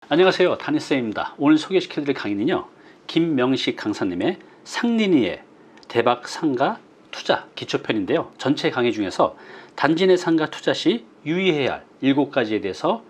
안녕하세요, 다니쌤입니다. 오늘 소개시켜드릴 강의는요, 김명식 강사님의 상린이의 대박 상가 투자 기초편인데요, 전체 강의 중에서 단지 내 상가 투자 시 유의해야 할 7가지에 대해서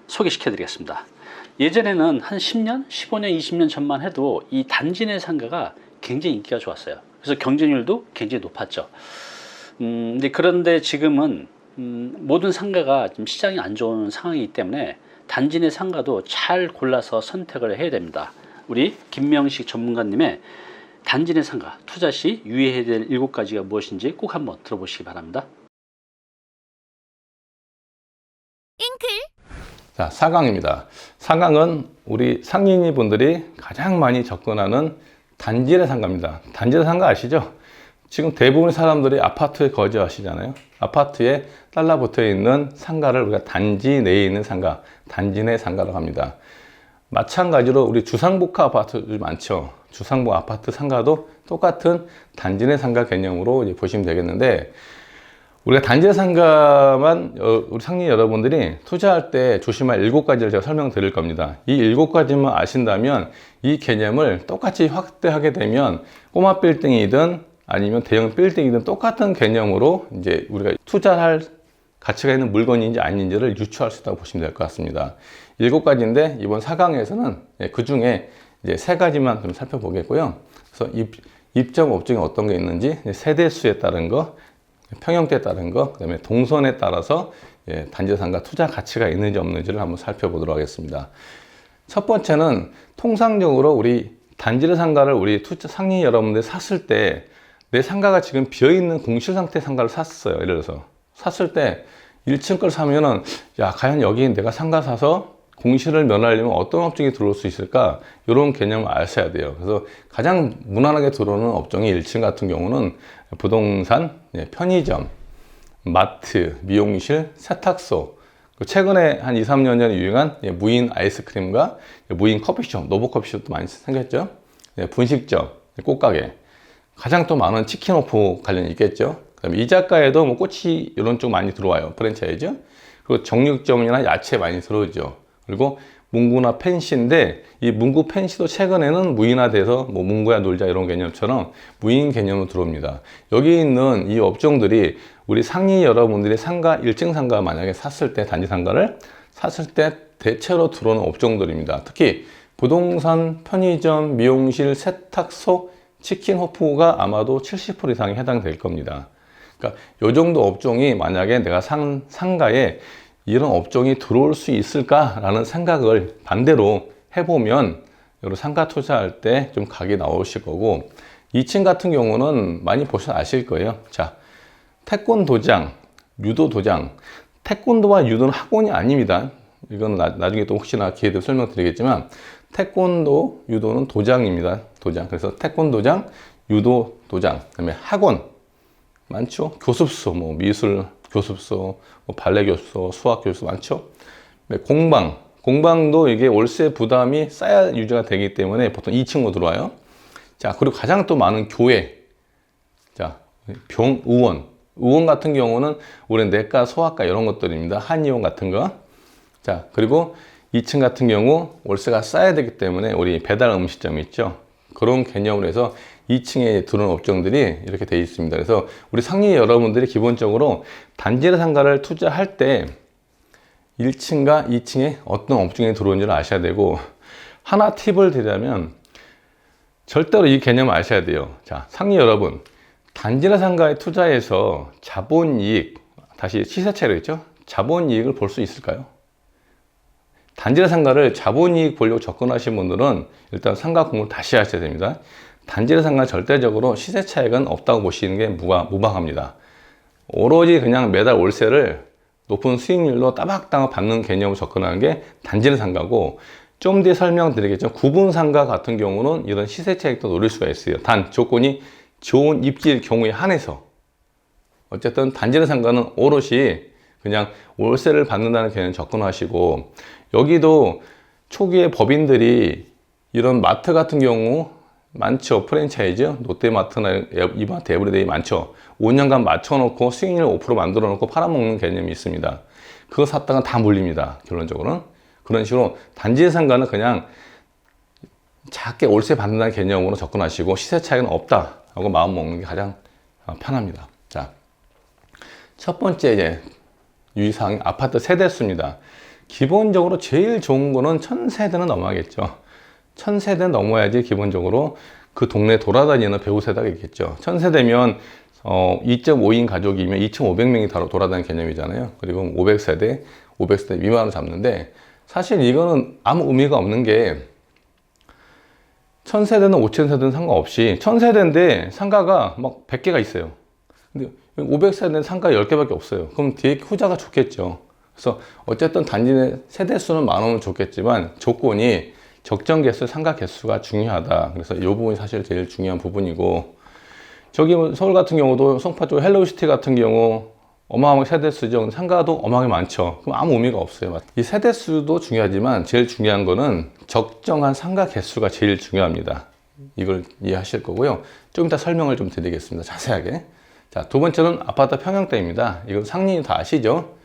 소개시켜드리겠습니다. 예전에는 한 10년, 15년, 20년 전만 해도 이 단지 내 상가가 굉장히 인기가 좋았어요. 그래서 경쟁률도 굉장히 높았죠. 그런데 지금은 모든 상가가 좀 시장이 안 좋은 상황이기 때문에 단지 내 상가도 잘 골라서 선택을 해야 됩니다. 우리 김명식 전문가님의 단지 내 상가 투자 시 유의해야 될 7가지가 무엇인지 꼭 한번 들어보시기 바랍니다. 자, 4강입니다. 4강은 우리 상인이 분들이 가장 많이 접근하는 단지 내 상가입니다. 단지 내 상가 아시죠? 지금 대부분의 사람들이 아파트에 거주하시잖아요. 아파트에 달라붙어 있는 상가를 우리가 단지 내에 있는 상가, 단지 내 상가라고 합니다. 마찬가지로 우리 주상복합 아파트들 많죠. 주상복 아파트 상가도 똑같은 단지 내 상가 개념으로 이제 보시면 되겠는데, 우리가 단지 내 상가만 우리 상인 여러분들이 투자할 때 조심할 7가지를 제가 설명드릴 겁니다. 이 7가지만 아신다면 이 개념을 똑같이 확대하게 되면 꼬마 빌딩이든 아니면 대형 빌딩이든 똑같은 개념으로 이제 우리가 투자할 가치가 있는 물건인지 아닌지를 유추할 수 있다고 보시면 될 것 같습니다. 7가지인데 이번 4강에서는 그 중에 이제 3가지만 좀 살펴보겠고요. 그래서 입점 업종이 어떤 게 있는지, 세대수에 따른 거, 평형대에 따른 거, 그 다음에 동선에 따라서 단지 상가 투자 가치가 있는지 없는지를 한번 살펴보도록 하겠습니다. 첫 번째는 통상적으로 우리 단지 상가를 우리 상인 여러분들 샀을 때 내 상가가 지금 비어있는 공실 상태 상가를 샀어요. 예를 들어서 샀을 때 1층 걸 사면은, 야, 과연 여기 내가 상가 사서 공실을 면하려면 어떤 업종이 들어올 수 있을까? 이런 개념을 아셔야 돼요. 그래서 가장 무난하게 들어오는 업종이 1층 같은 경우는 부동산, 편의점, 마트, 미용실, 세탁소, 최근에 한 2, 3년 전에 유행한 무인 아이스크림과 무인 커피숍, 노브커피숍도 많이 생겼죠. 분식점, 꽃가게, 가장 또 많은 치킨오프 관련이 있겠죠. 그다음에 이자카에도 뭐 꼬치 이런 쪽 많이 들어와요. 프랜차이즈. 그리고 정육점이나 야채 많이 들어오죠. 그리고 문구나 펜시인데, 이 문구 펜시도 최근에는 무인화돼서 뭐 문구야 놀자 이런 개념처럼 무인 개념으로 들어옵니다. 여기 있는 이 업종들이 우리 상인 여러분들이 상가, 1층 상가 만약에 샀을 때, 단지 상가를 샀을 때 대체로 들어오는 업종들입니다. 특히 부동산, 편의점, 미용실, 세탁소, 치킨 호프가 아마도 70% 이상이 해당될 겁니다. 그러니까 이 정도 업종이 만약에 내가 상가에 이런 업종이 들어올 수 있을까라는 생각을 반대로 해보면 여러 상가 투자할 때 좀 각이 나오실 거고, 2층 같은 경우는 많이 보셔서 아실 거예요. 자, 태권도장, 유도도장. 태권도와 유도는 학원이 아닙니다. 이건 나중에 또 혹시나 기회 되면 설명드리겠지만, 태권도, 유도는 도장입니다. 도장. 그래서 태권도장, 유도도장, 그다음에 학원 많죠. 교습소, 뭐 미술 교습소, 뭐 발레 교습소, 수학 교습소 많죠. 공방도 이게 월세 부담이 쌓여 유지가 되기 때문에 보통 2층으로 들어와요. 자, 그리고 가장 또 많은 교회. 자, 의원 같은 경우는 우리 내과, 소아과 이런 것들입니다. 한의원 같은 거. 자, 그리고 2층 같은 경우 월세가 쌓여야 되기 때문에 우리 배달 음식점 있죠. 그런 개념으로 해서 2층에 들어오는 업종들이 이렇게 되어 있습니다. 그래서 우리 상인 여러분들이 기본적으로 단지 상가를 투자할 때 1층과 2층에 어떤 업종이 들어오는지를 아셔야 되고, 하나 팁을 드리자면 절대로 이 개념을 아셔야 돼요. 자, 상인 여러분, 단지 상가에 투자해서 자본이익, 다시 시세차로 있죠? 자본이익을 볼 수 있을까요? 단지 상가를 자본이익 보려고 접근하신 분들은 일단 상가 공부를 다시 하셔야 됩니다. 단지 상가 절대적으로 시세 차익은 없다고 보시는 게 무방합니다. 오로지 그냥 매달 월세를 높은 수익률로 따박따박 받는 개념으로 접근하는 게 단지 상가고, 좀 뒤에 설명드리겠죠. 구분 상가 같은 경우는 이런 시세 차익도 노릴 수가 있어요. 단 조건이 좋은 입지일 경우에 한해서. 어쨌든 단지 상가는 오롯이 그냥 월세를 받는다는 개념 접근하시고, 여기도 초기에 법인들이 이런 마트 같은 경우 많죠. 프랜차이즈, 롯데마트나 이마트, 에브리데이 많죠. 5년간 맞춰놓고 수익률 5% 만들어 놓고 팔아먹는 개념이 있습니다. 그거 샀다가 다 물립니다. 결론적으로는. 그런 식으로 단지 상가는 그냥 작게 월세 받는다는 개념으로 접근하시고 시세 차이는 없다 하고 마음 먹는 게 가장 편합니다. 자, 첫 번째 이제 유의사항이 아파트 세대수입니다. 기본적으로 제일 좋은 거는 1000세대는 넘어야겠죠. 1000세대는 넘어야지 기본적으로 그 동네 돌아다니는 배우 세대가 있겠죠. 1000세대면 2.5인 가족이면 2,500명이 돌아다니는 개념이잖아요. 그리고 500세대, 500세대 미만으로 잡는데 사실 이거는 아무 의미가 없는 게 1000세대는 5000세대는 상관없이 1000세대인데 상가가 막 100개가 있어요. 근데 500세대는 상가 10개밖에 없어요. 그럼 뒤에 후자가 좋겠죠. 그래서 어쨌든 단지 내 세대수는 많으면 좋겠지만 조건이 적정 개수, 상가 개수가 중요하다. 그래서 이 부분이 사실 제일 중요한 부분이고, 저기 서울 같은 경우도 송파 쪽 헬로우시티 같은 경우 어마어마하게 세대수죠. 상가도 어마어마하게 많죠. 그럼 아무 의미가 없어요. 이 세대수도 중요하지만 제일 중요한 거는 적정한 상가 개수가 제일 중요합니다. 이걸 이해하실 거고요. 좀 이따 설명을 좀 드리겠습니다. 자세하게. 자, 두 번째는 아파트 평형대입니다. 이건 상인이 다 아시죠?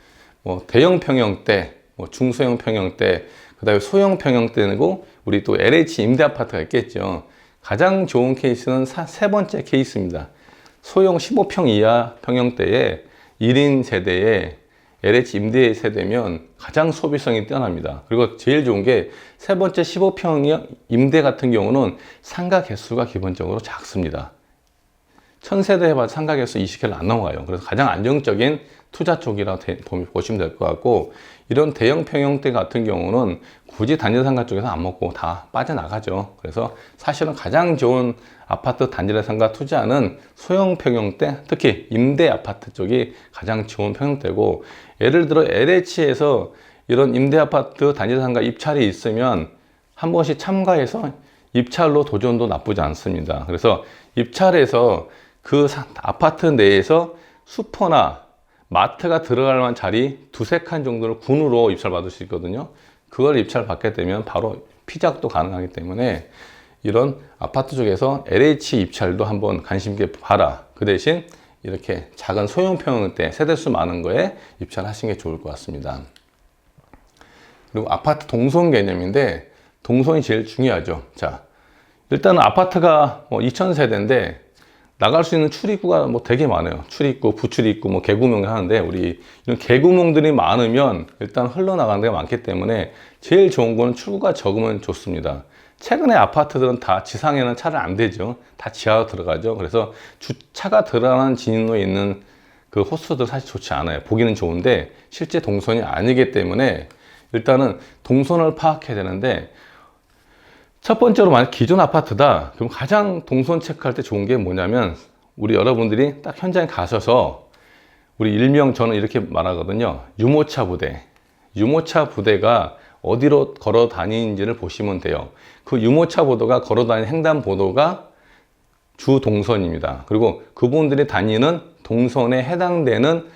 뭐 대형 평형대, 뭐 중소형 평형대, 그 다음에 소형 평형대고 우리 또 LH 임대 아파트가 있겠죠. 가장 좋은 케이스는 세 번째 케이스입니다. 소형 15평 이하 평형대에 1인 세대에 LH 임대 세대면 가장 소비성이 뛰어납니다. 그리고 제일 좋은 게 세 번째 15평 임대 같은 경우는 상가 개수가 기본적으로 작습니다. 1000세대 해봐도 상가 개수 20개를 안 넘어가요. 그래서 가장 안정적인 투자 쪽이라고 보시면 될 것 같고, 이런 대형 평형대 같은 경우는 굳이 단지 상가 쪽에서 안 먹고 다 빠져나가죠. 그래서 사실은 가장 좋은 아파트 단지 상가 투자는 소형 평형대, 특히 임대 아파트 쪽이 가장 좋은 평형대고, 예를 들어 LH에서 이런 임대 아파트 단지 상가 입찰이 있으면 한 번씩 참가해서 입찰로 도전도 나쁘지 않습니다. 그래서 입찰에서 그 아파트 내에서 슈퍼나 마트가 들어갈 만한 자리 두세 칸 정도를 군으로 입찰 받을 수 있거든요. 그걸 입찰 받게 되면 바로 피작도 가능하기 때문에 이런 아파트 쪽에서 LH 입찰도 한번 관심 있게 봐라. 그 대신 이렇게 작은 소형 평형대 세대수 많은 거에 입찰하시는 게 좋을 것 같습니다. 그리고 아파트 동선 개념인데 동선이 제일 중요하죠. 자, 일단은 아파트가 2000세대인데 나갈 수 있는 출입구가 되게 많아요. 출입구, 부출입구, 개구멍을 하는데 우리 이런 개구멍들이 많으면 일단 흘러나가는 데가 많기 때문에 제일 좋은 거는 출구가 적으면 좋습니다. 최근에 아파트들은 다 지상에는 차를 안 대죠. 다 지하로 들어가죠. 그래서 차가 들어가는 진로에 있는 그 호수들 사실 좋지 않아요. 보기는 좋은데 실제 동선이 아니기 때문에 일단은 동선을 파악해야 되는데, 첫 번째로 만약 기존 아파트다, 그럼 가장 동선 체크할 때 좋은 게 뭐냐면 우리 여러분들이 딱 현장에 가셔서 우리 일명 저는 이렇게 말하거든요. 유모차 부대. 유모차 부대가 어디로 걸어 다니는지를 보시면 돼요. 그 유모차 보도가 걸어 다니는 횡단보도가 주 동선입니다. 그리고 그분들이 다니는 동선에 해당되는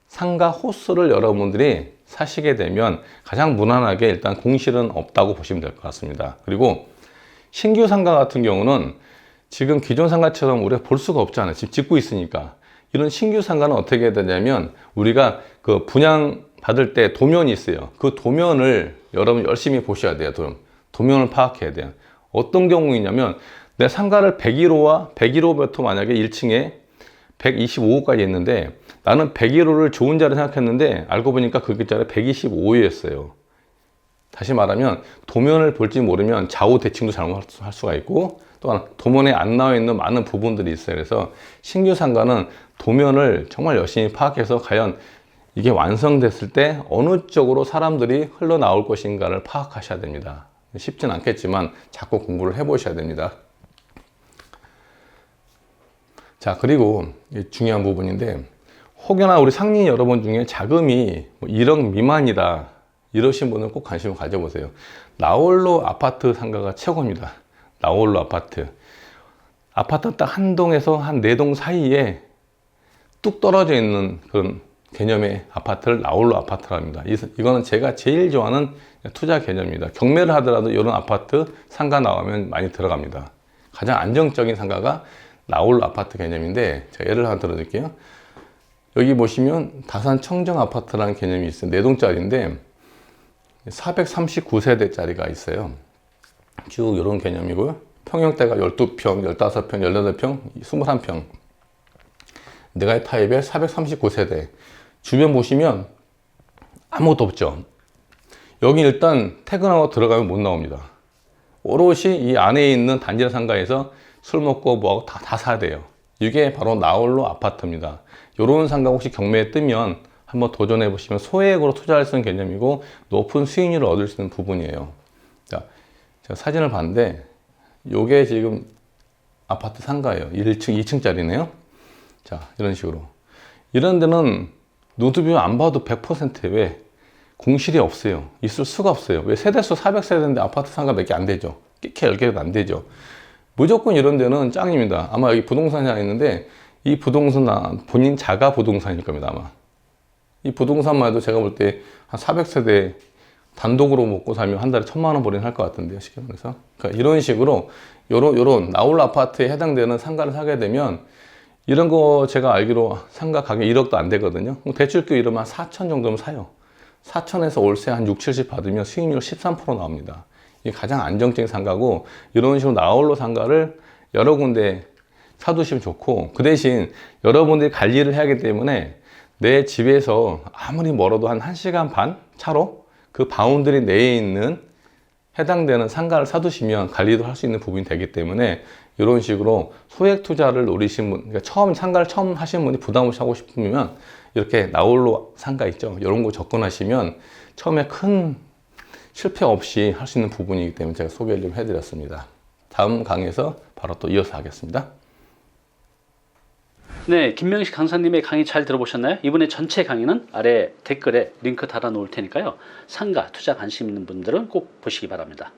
상가 호수를 여러분들이 사시게 되면 가장 무난하게 일단 공실은 없다고 보시면 될 것 같습니다. 그리고 신규 상가 같은 경우는 지금 기존 상가처럼 우리가 볼 수가 없잖아요. 지금 짓고 있으니까. 이런 신규 상가는 어떻게 해야 되냐면 우리가 그 분양 받을 때 도면이 있어요. 그 도면을 여러분 열심히 보셔야 돼요. 도면을 파악해야 돼요. 어떤 경우이냐면 내 상가를 101호와 101호부터 만약에 1층에 125호까지 있는데 나는 101호를 좋은 자리 생각했는데 알고 보니까 그 자리가 125호였어요. 다시 말하면 도면을 볼지 모르면 좌우 대칭도 잘못할 수가 있고, 또한 도면에 안 나와 있는 많은 부분들이 있어요. 그래서 신규 상가는 도면을 정말 열심히 파악해서 과연 이게 완성됐을 때 어느 쪽으로 사람들이 흘러나올 것인가를 파악하셔야 됩니다. 쉽진 않겠지만 자꾸 공부를 해보셔야 됩니다. 자, 그리고 중요한 부분인데, 혹여나 우리 상인 여러분 중에 자금이 1억 미만이다 이러신 분은 꼭 관심을 가져보세요. 나홀로 아파트 상가가 최고입니다. 나홀로 아파트. 아파트 딱 한 동에서 한 4동 사이에 뚝 떨어져 있는 그런 개념의 아파트를 나홀로 아파트랍니다. 이거는 제가 제일 좋아하는 투자 개념입니다. 경매를 하더라도 이런 아파트 상가 나오면 많이 들어갑니다. 가장 안정적인 상가가 나홀로 아파트 개념인데, 제가 예를 하나 들어드릴게요. 여기 보시면 다산 청정 아파트라는 개념이 있어요. 4동짜리인데 439세대짜리가 있어요. 쭉 이런 개념이고요. 평형대가 12평, 15평, 18평, 21평. 네가지 타입의 439세대. 주변 보시면 아무것도 없죠. 여기 일단 퇴근하고 들어가면 못 나옵니다. 오롯이 이 안에 있는 단지라 상가에서 술 먹고 뭐하고 다 사야 돼요. 이게 바로 나홀로 아파트입니다. 이런 상가 혹시 경매에 뜨면 한번 도전해 보시면 소액으로 투자할 수 있는 개념이고 높은 수익률을 얻을 수 있는 부분이에요. 자, 제가 사진을 봤는데 요게 지금 아파트 상가예요. 1층, 2층짜리네요. 자, 이런 식으로. 이런 데는 누드뷰 안 봐도 100% 왜? 공실이 없어요. 있을 수가 없어요. 왜? 세대수 400세대인데 아파트 상가 몇 개 안 되죠. 끼케 10개도 안 되죠. 무조건 이런 데는 짱입니다. 아마 여기 부동산이 하나 있는데 이 부동산 본인 자가 부동산일 겁니다. 아마. 이 부동산만 해도 제가 볼 때 한 400세대 단독으로 먹고 살면 한 달에 1,000만 원 벌이는 할 것 같은데요. 쉽게 말해서. 그러니까 이런 식으로 요런 나홀로 아파트에 해당되는 상가를 사게 되면 이런 거 제가 알기로 상가 가격 1억도 안 되거든요. 대출교 이러면 한 4천 정도면 사요. 4천에서 월세 한 6, 70 받으면 수익률 13% 나옵니다. 이게 가장 안정적인 상가고 이런 식으로 나홀로 상가를 여러 군데 사두시면 좋고 그 대신 여러분들이 관리를 해야 하기 때문에 내 집에서 아무리 멀어도 한 1시간 반 차로 그 바운드리 내에 있는 해당되는 상가를 사두시면 관리도 할 수 있는 부분이 되기 때문에 이런 식으로 소액 투자를 노리신 분, 그러니까 상가를 처음 하시는 분이 부담 없이 하고 싶으면 이렇게 나홀로 상가 있죠. 이런 거 접근하시면 처음에 큰 실패 없이 할 수 있는 부분이기 때문에 제가 소개를 좀 해드렸습니다. 다음 강의에서 바로 또 이어서 하겠습니다. 네, 김명식 강사님의 강의 잘 들어보셨나요? 이번에 전체 강의는 아래 댓글에 링크 달아 놓을 테니까요. 상가 투자 관심 있는 분들은 꼭 보시기 바랍니다.